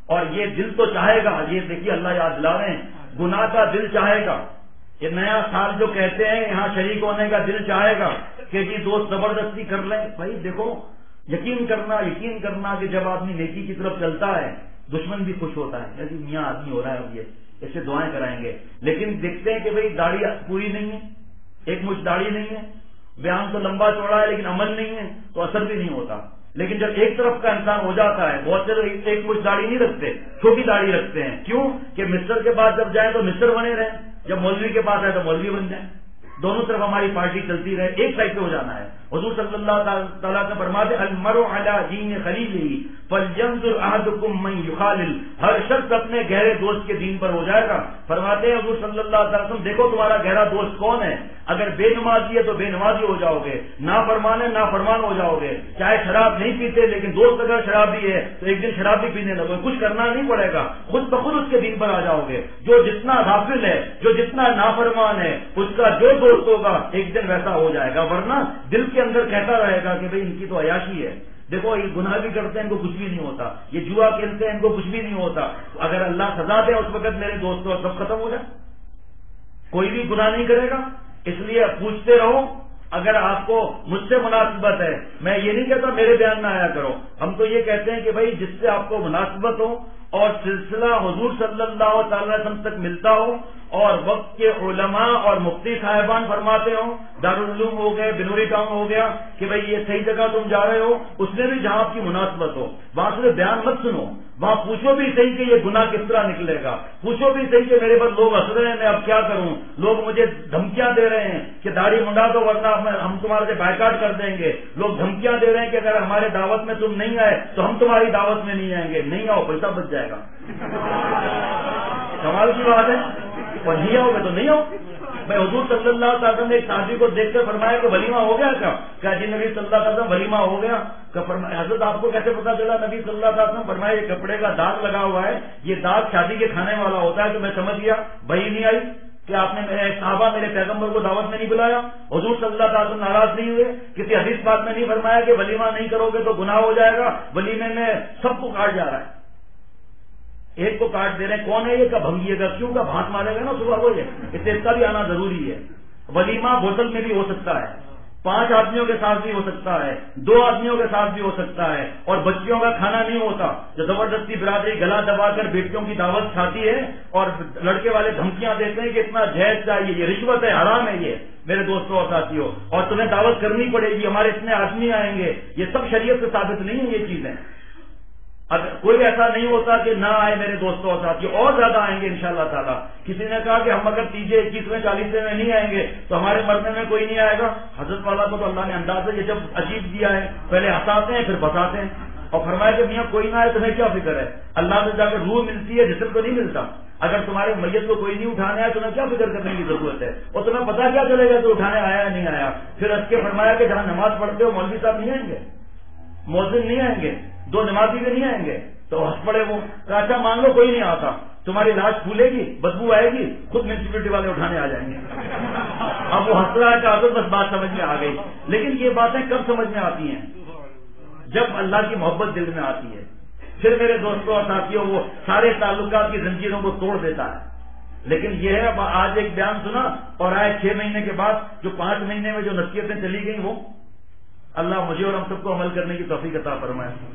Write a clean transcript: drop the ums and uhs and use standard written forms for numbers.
اور یہ دل تو چاہے گا، یہ دیکھیے اللہ یاد دلا رہے ہیں، گناہ کا دل چاہے گا. یہ نیا سال جو کہتے ہیں یہاں شریک ہونے کا دل چاہے گا کہ جی دوست زبردستی کر لیں. بھائی دیکھو یقین کرنا کہ جب آدمی نیکی کی طرف چلتا ہے دشمن بھی خوش ہوتا ہے، جی میاں آدمی ہو رہا ہے اب یہ اس سے دعائیں کرائیں گے. لیکن دیکھتے ہیں کہ بھائی داڑھی پوری نہیں ہے، ایک مچھ داڑھی نہیں ہے، بیان تو لمبا چوڑا ہے لیکن عمل نہیں ہے تو اثر بھی نہیں ہوتا. لیکن جب ایک طرف کا انسان ہو جاتا ہے، بہت سے لوگ ایک مچھ داڑھی نہیں رکھتے، چھوٹی داڑھی رکھتے ہیں. کیوں کہ مسٹر کے پاس جب جائیں تو مسٹر بنے رہیں، جب مولوی کے پاس آئے تو مولوی بن جائیں. دونوں طرف ہماری پارٹی چلتی رہے، ایک سائڈ پہ ہو جانا ہے. حضور صلی اللہ تعالیٰ سے فرماتے المرء علی دین خلیلہ فلینظر احدکم من یخالل، ہر شخص اپنے گہرے دوست کے دین پر ہو جائے گا. فرماتے ہیں حضور صلی اللہ علیہ وسلم دیکھو تمہارا گہرا دوست کون ہے. اگر بے نمازی ہے تو بے نمازی ہو جاؤ گے، نافرمان ہے نافرمان ہو جاؤ گے. چاہے شراب نہیں پیتے لیکن دوست اگر شرابی ہے تو ایک دن شراب بھی پینے لگو، کچھ کرنا نہیں پڑے گا، خود بخود اس کے دین پر آ جاؤ گے. جو جتنا غافل ہے، جو جتنا نافرمان ہے، اس کا جو دوست ہوگا ایک دن ویسا ہو جائے گا. ورنہ دل کے اندر کہتا رہے گا کہ بھئی ان کی تو عیاشی ہے، دیکھو یہ گناہ بھی کرتے ہیں ان کو کچھ بھی نہیں ہوتا، یہ جوا کھیلتے ہیں ان کو کچھ بھی نہیں ہوتا. اگر اللہ سزا دے اس وقت میرے دوستوں سب ختم ہو جائے، کوئی بھی گناہ نہیں کرے گا. اس لیے پوچھتے رہو اگر آپ کو مجھ سے مناسبت ہے. میں یہ نہیں کہتا میرے بیان میں آیا کرو، ہم تو یہ کہتے ہیں کہ بھائی جس سے آپ کو مناسبت ہو اور سلسلہ حضور صلی اللہ تعالی وسلم تک ملتا ہو اور وقت کے علماء اور مفتی صاحبان فرماتے ہوں، دارالعلوم ہو گئے، بنوری ٹاؤن ہو گیا کہ بھئی یہ صحیح جگہ تم جا رہے ہو، اس میں بھی جہاں آپ کی مناسبت ہو وہاں سے بیان مت سنو، وہاں پوچھو بھی صحیح کہ یہ گناہ کس طرح نکلے گا، پوچھو بھی صحیح کہ میرے پر لوگ ہنس رہے ہیں میں اب کیا کروں، لوگ مجھے دھمکیاں دے رہے ہیں کہ داڑھی منڈا دو ورنہ ہم تمہارے سے بائیکاٹ کر دیں گے، لوگ دھمکیاں دے رہے ہیں کہ اگر ہمارے دعوت میں تم نہیں آئے تو ہم تمہاری دعوت میں نہیں آئیں گے. نہیں آؤ پیسہ بچ جائے گا. کمال کی بات ہے. اور نہیں آؤ گے تو نہیں آؤ. میں حضور صلی اللہ علیہ وسلم نے ایک صحابی کو دیکھ کر فرمایا کہ ولیمہ ہو گیا کیا؟ کہا جی نبی صلی اللہ علیہ وسلم ولیمہ ہو گیا. حضرت آپ کو کیسے پتا چلا؟ نبی صلی اللہ علیہ وسلم فرمایا یہ کپڑے کا داغ لگا ہوا ہے، یہ داغ شادی کے کھانے والا ہوتا ہے. تو میں سمجھ گیا بھائی نہیں آئی کہ آپ نے میرے صحابہ میرے پیغمبر کو دعوت میں نہیں بلایا. حضور صلی اللہ علیہ وسلم ناراض نہیں ہوئے، کسی حدیث بات میں نہیں فرمایا کہ ولیمہ نہیں کرو گے تو گناہ ہو جائے گا. ولیمے میں سب کو کاٹ جا رہا ہے، ایک کو کاٹ دے رہے ہیں. کون ہے یہ؟ کا بھنگیے گا، کیوں کا بھانت مارے گا نا صبح کو، یہ اس کا بھی آنا ضروری ہے. ولیمہ بوتل میں بھی ہو سکتا ہے، 5 آدمیوں کے ساتھ بھی ہو سکتا ہے، 2 آدمیوں کے ساتھ بھی ہو سکتا ہے. اور بچیوں کا کھانا نہیں ہوتا جو زبردستی برادری گلا دبا کر بیٹیوں کی دعوت کھاتی ہے اور لڑکے والے دھمکیاں دیتے ہیں کہ اتنا جہیز چاہیے، یہ رشوت ہے، حرام ہے یہ میرے دوستوں اور ساتھیوں، اور تمہیں دعوت کرنی پڑے گی، ہمارے اتنے آدمی آئیں گے. یہ سب شریعت سے ثابت نہیں ہے یہ چیزیں. اگر کوئی ایسا نہیں ہوتا کہ نہ آئے میرے دوستوں اور ساتھیوں، اور زیادہ آئیں گے انشاءاللہ تعالیٰ. کسی نے کہا کہ ہم اگر 30، 21، 40 میں نہیں آئیں گے تو ہمارے مرنے میں کوئی نہیں آئے گا. حضرت والا کو تو اللہ نے انداز ہے یہ جب عجیب دیا ہے، پہلے ہنساتے ہیں پھر بتاتے ہیں. اور فرمایا کہ میاں کوئی نہ آئے تمہیں کیا فکر ہے، اللہ سے جا کر روح ملتی ہے جسم کو نہیں ملتا. اگر تمہارے میت کو کوئی نہیں اٹھانے آیا تمہیں کیا فکر کرنے کی ضرورت ہے، اور تمہیں پتا کیا چلے گا کہ اٹھانے آیا یا نہیں آیا. پھر اس کے فرمایا کہ جہاں نماز پڑھتے ہو مولوی صاحب نہیں آئیں گے، مؤذن نہیں آئیں گے، 2 نمازی بھی نہیں آئیں گے. تو ہنس پڑے وہ. اچھا مان لو کوئی نہیں آتا، تمہاری لاش پھولے گی، بدبو آئے گی، خود میونسپلٹی والے اٹھانے آ جائیں گے. اب وہ ہنس رہا ہے کہ بس بات سمجھ میں آ گئی. لیکن یہ باتیں کب سمجھ میں آتی ہیں؟ جب اللہ کی محبت دل میں آتی ہے. پھر میرے دوستوں اور ساتھیوں وہ سارے تعلقات کی زنجیروں کو توڑ دیتا ہے. لیکن یہ ہے اب آج ایک بیان سنا اور آئے 6 مہینے کے بعد جو 5 مہینے میں جو نصیحتیں چلی گئیں وہ اللہ مجھے اور ہم سب کو عمل کرنے کی توفیق عطا فرمائے.